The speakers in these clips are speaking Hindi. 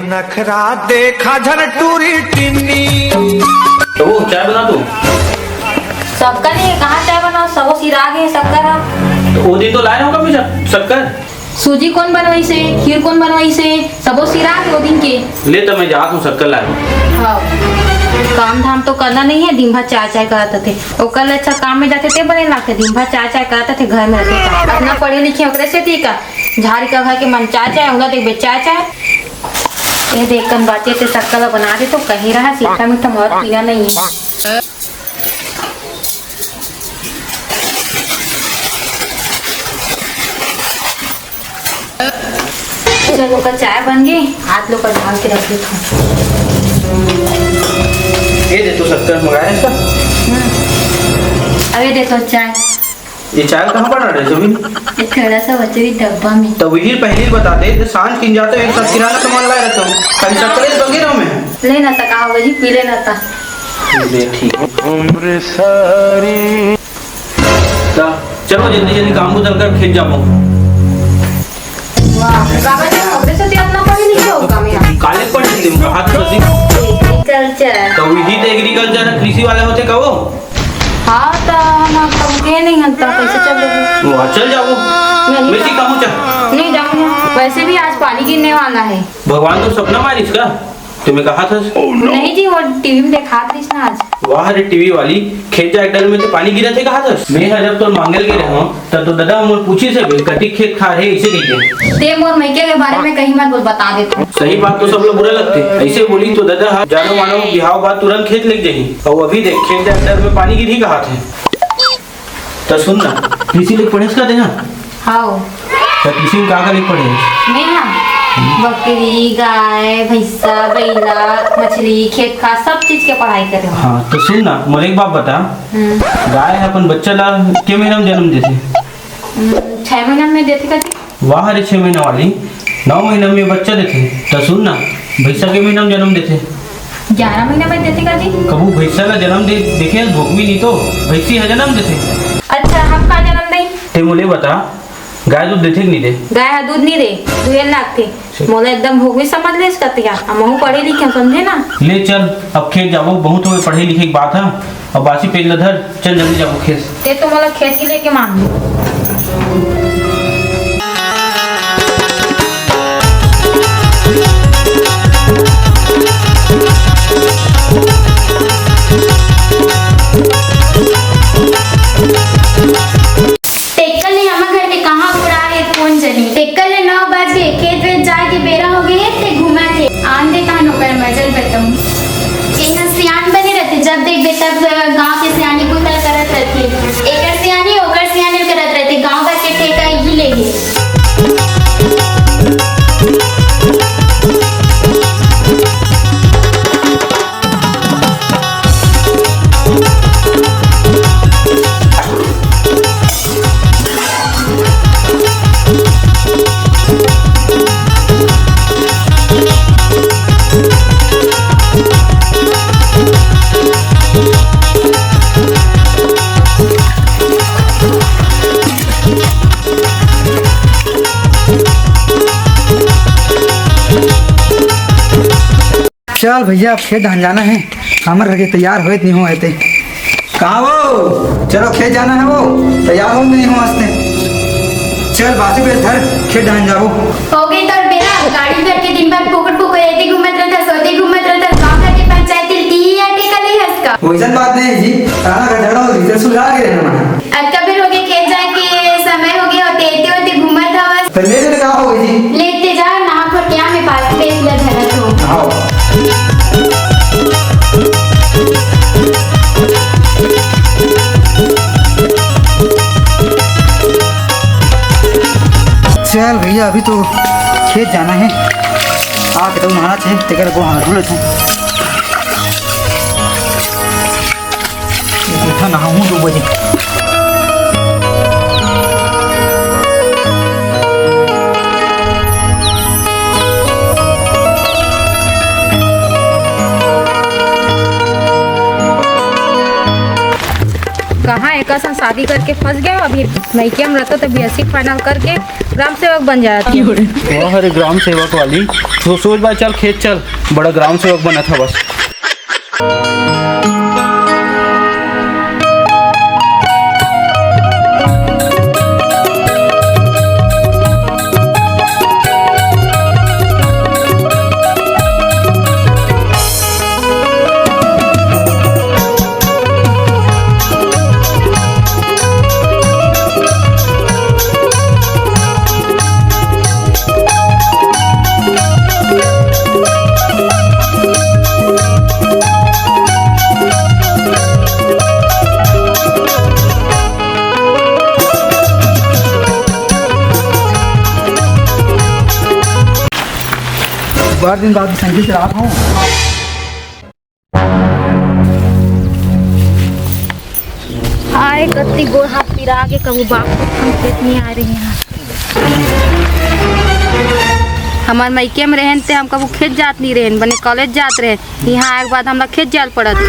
नखरा देखा झन टूरी टिन्नी। तो वो चाय बना दो। सबका नहीं, कहाँ चाय बनाओ, सबो सिरा गए शक्कर। तो वो दिन तो लाए होगा मुझे शक्कर। सूजी कौन बनवाई से, खीर कौन बनवाई से, सबो सिरा गए वो दिन के। ले तो मैं जाता हूँ शक्कर लाए। हाँ, काम धाम तो करना नहीं है, दिन भर चाय चाय करते थे। और कल अच्छा काम में जाते थे, बने लाते दिन भर चाय चाय करते थे घर में रहते। अपना पढ़े लिखे ओकरे से थी का झाड़ी का घर के मन चाय चाय होगा, देख चाय चाय ये देख कर बातें थे शक्कर बना दे तो कहीं रहा सीखा मीठा बहुत पीना नहीं है। चलो का चाय बन गई, हाथ लोग का ढाल के रख देता हूँ। ये दे तो शक्कर मंगाया इसका। अरे देखो चाय। ये चाय कहाँ पड़ा रहे जमीन? एक थोड़ा सा बच्चे की डब्बा में। तो वही पहले बता दे, तो सांझ किन जाते एक साथ किराना सामान लाया रहता हूँ। खाली शक्कर बगे रहो मैं। ले ना था कहा जी, पी लेना था। ले ठीक है। उम्र सारी। चलो जल्दी जल्दी काम को चलकर खेत जाओ। वाह, बाबा जी हमरे से अपना पढ़े लिखे होगा मेरा। काले पढ़ लेते हैं हाथ से। एग्रीकल्चर। तो वही तो एग्रीकल्चर कृषि वाले होते का वो। हाँ तो हम कहे नहीं हंता, कैसे चल रहे वो चल जाओ। वैसे कहूँ चल। नहीं जाऊँगा, वैसे भी आज पानी गिरने वाला है। भगवान तो सपना मारिस का तुम्हें कहा था। नहीं जी, वो टीवी में देखा थी ना आज। वाह रे टीवी वाली, खेत जा डल में तो पानी गिरा थे कहा था। मैं जब तो मांगल के रहा तब तो दादा मोर पूछी से कटी खेत खा रहे ऐसे कहिए। ते मोर मैके के बारे में कहीं मत बोल, बता देते। सही बात तो सब लोग बुरा लगते ऐसे बोली तो दादा जानो मानो बिहाव बात तुरंत खेत लेके जाही। और अभी देख खेत जा डल में पानी गिरी कहा थे। तो सुन ना, कृषि लिख पढ़े इसका देना। हाँ तो कृषि में कहाँ का लिख पढ़े? मैं ना बकरी, गाय, भैंसा, बैला, मछली, खेत खाद सब चीज के पढ़ाई कर रहे हो। हाँ तो सुन ना, मोर एक बात बता। गाय अपन बच्चा ला के महीना में जन्म देते? 6 महीना में देते का। वाह रे 6 महीना वाली 9 महीना में बच्चा देते। तो सुन ना, भैंसा के महीना में जन्म देते? 11 महीना में देते का जी। कबू भैंसा का जन्म दे देखे भूख भी नहीं तो भैंसी है जन्म देते। अच्छा हम का जन्म नहीं। ते मोले बता, गाय दूध देते कि नहीं दे? गाय दूध नहीं दे, 2 लाख थे। मोला एकदम भोगी समझ ले इसका तिया। हम पढ़े लिखे समझे ना। ले चल अब खेत जाओ, बहुत हो पढ़े लिखे की बात है। अब बासी पेज लधर चल जल्दी जाओ खेत। ते तो मोला खेत के लेके मांग। जब देख बेटा गांव के सियानी को तरह करत रहती एकर सियानी ओकर सियानी करत रहती गांव का के ठेका ही लेगे। चल भैया अब खेत धान जाना है, हमारे घर के तैयार हो नहीं हो आते। कहाँ वो? चलो खेत जाना है, वो तैयार हो नहीं हो हंसते। चल बासी पे धर खेत धान जाओ। हो गई तो बेरा गाड़ी भर के दिन भर पोकट पोकट ऐसे घूमत रहता, सोते घूमत रहता, गांव का के पंचायत ती आटे का ले हंसका। वैसा बात नहीं जी, ताना का झगड़ा हो रिजल्ट सुलझा के रहना मना। आज कभी हो गए खेत जाके समय हो गया होते एते होते घूमत हवस। तो ले ले कहाँ हो गई जी? लेते जा ना पर क्या में पास पे ल धरत हो। आओ चल भैया अभी तो खेत जाना है। आके तो नहाना चाहिए, तेकर को हाथ धुले थे। उठा नहाऊं 2 बजे। कहाँ एक शादी गलती करके फंस गया अभी नहीं कि हम रहता तो BSc फाइनल करके ग्राम सेवक बन जाती। वाह अरे ग्राम सेवक वाली तो सोच बात, चल खेत चल, बड़ा ग्राम सेवक बना था बस। बार दिन बाद संगीत चला रहा हूँ। आए कत्ती गोड़ हाथ पिरा के कबू बाप हम खेत नहीं आ रहे हैं। हमार मायके में रहन ते हम कबू खेत जात नहीं रहन, बने कॉलेज जात रहे, यहाँ आए के बाद हमरा खेत जाल पड़त है।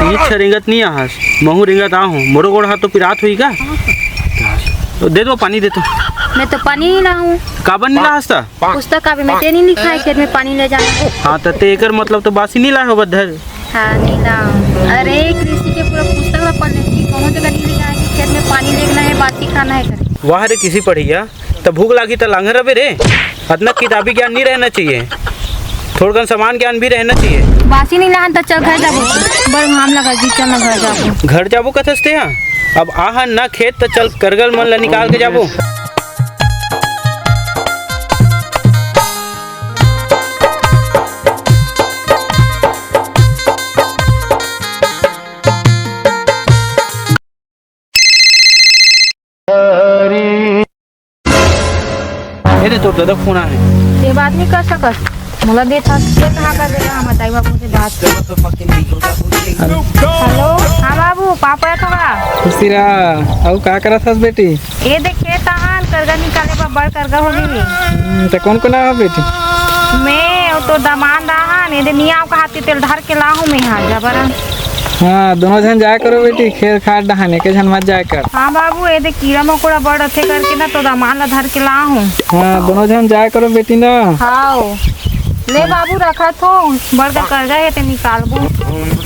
ये अच्छा रिंगत नहीं आहस, महू रिंगत आहूँ, मोरो गोड़ हाथ तो पिरात हुई का? तो दे दो पानी, दे दो। मैं तो पानी नहीं लाऊं। काबर नहीं लाहस ता? पुस्तक में मैं नहीं लिखा है खेत में पानी ले जाना। हाँ तो तेकर मतलब तो बासी नहीं लाए हो बधर। हाँ नहीं लाऊं। अरे कृषि के पूरा पुस्तक में पढ़ लेती, कौन जगह नहीं लिखा है कि खेत में पानी लेना है, बासी खाना है करे। वाह रे किसी पढ़िया तो भूख लागी तो लांघर रवे रे, इतना किताबी ज्ञान नहीं रहना चाहिए, थोड़ा सामान ज्ञान भी रहना चाहिए। बासी नहीं लान तो चल घर जाबो, बड़ घाम लगा जी, चल ना घर जाबो। घर जाबो कथस्ते यहाँ अब आह ना खेत तो चल करगल मन ला निकाल के जाबो। ये तो दादा फोन है, ये बात नहीं कर सकत, मोला दे था से कहाँ कर देगा, हम बताई बाबू से बात। हेलो हाँ बाबू, पापा है थोड़ा खुशीरा और का करत हस बेटी? ये देखे तहान करगा निकाले पर बड़ करगा हो गई। तो कौन कौन आ बेटी? मैं और तो दामान रहा ने दे नियाव का हाथी तेल ढार के लाहूं मैं यहाँ जबरन। हाँ दोनों जन जाया करो बेटी, खेत खाद डहाने के जन मत जाया कर। हाँ बाबू ये दे कीड़ा मकोड़ा बड़ अच्छे करके ना तो दामान ला धर के लाहूं। हाँ दोनों जन जाया करो बेटी ना। हाँ ले बाबू रखा तो बड़ का कर्जा है ते निकालबो।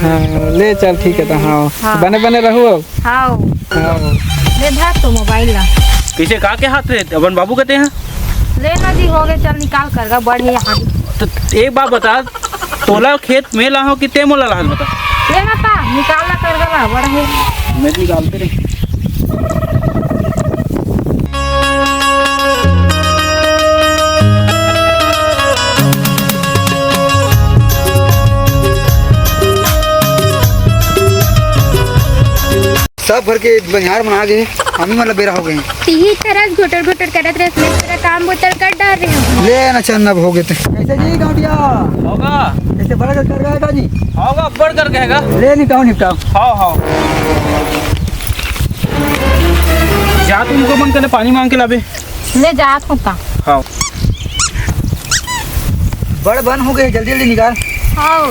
हाँ ले चल ठीक है। तो हाँ, हाँ। बने बने रहू अब। हाँ हाँ ले धर तो मोबाइल ला। किसे का के हाथ रे अपन बाबू कहते हैं? ले ना जी हो गए, चल निकाल करगा बड़ है यहाँ। तो एक बात बता, तोला खेत में लाहो कि ते मोला लाहस बता? ले ना ता निकालना करगा ला बड़ है। मैं निकालते रही। सब भर के बनिहार बना गए, हम ही मतलब बेरा हो गए। यही तरह घुटर घुटर करत रहे, तेरा काम बुतर कर डाल रहे हो। ले ना चल हो गए थे। कैसे जी गाँटिया? होगा कैसे बड़ा कर गएगा जी? होगा बढ़ कर कहेगा। ले निपटाओ निपटाओ। हाँ हाँ जा, तुमको मन करे पानी मांग के लाबे। ले जात होता। हाँ बड़ बन हो गए, जल्दी जल्दी निकाल। हाँ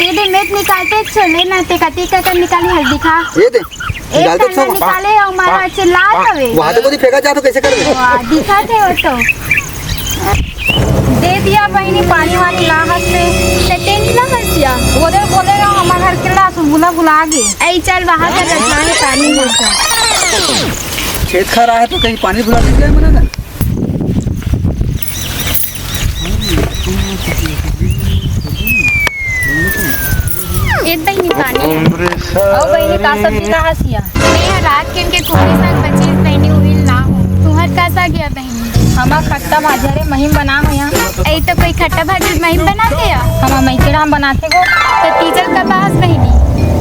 ये दे मेट निकालते छोले ना ते कती का निकाली हल्दी खा। ये दे एक निकाल दे करना तो। निकाले और मारा अच्छे लाल हवे। वहाँ तो कोई फेंका जा तो कैसे कर दे? वाह दिखा थे वो तो। दे दिया बहनी पानी वानी लाहत से। टेंट ना हंसिया। वो दे बोलेगा हमारे घर के ला बुला बुला गे। ऐ चल वहाँ का रखना है पानी में से। खेत खा रहा है तो कहीं पानी भुला दीजिए मना ना। एक बहनी पानी है। और बहनी का सब्जी का हसिया। मैं रात के इनके कुकरी साग बची बहनी हुई ना हो। तुहर का सा गया बहनी? हमार खट्टा भाजरे महिम बना हो यहाँ। ऐ तो कोई खट्टा भाजी नहीं बनाते या? हमार मैकेड़ा हम बनाते गो। तो टीचर का पास बहनी।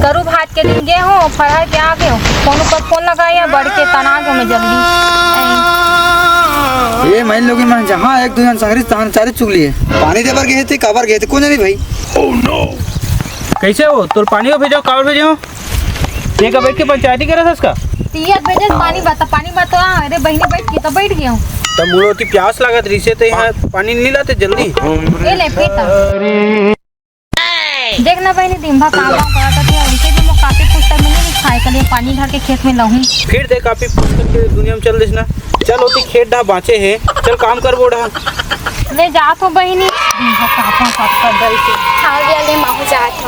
करू भात के दिन गे हो, फरहर के आ गए हो, फोन पर फोन लगाया बढ़ के तना गए मैं जल्दी। ये मैं लोग मन जहाँ एक दूसरे संगरी तहां चारे चुगली है। पानी देवर गए थे, काबर गए थे, कौन जानी भाई। ओह नो कैसे हो? तो पानी को भेजो, काबर भेजो? ये का बैठ के पंचायती करे था इसका? तिया भेजे पानी बता। अरे बहनी बैठ की तो बैठ गया हूँ। तब मुड़ो की प्यास लागत रही से तो यहाँ पानी नहीं लाते जल्दी। ये ले पीता। देखना बहनी दिन भर काम करता थे, उनके भी मुँह काफी पुस्तक में नहीं लिखा साइकिल में पानी भर के खेत में लाऊं। फिर देख काफी के दुनिया में चल देना। चल होती खेत ढा बाँचे है, चल काम कर वो ढा। ले जा तो बहिनी दिन भर काम कर गई से। हाँ ले माहू जात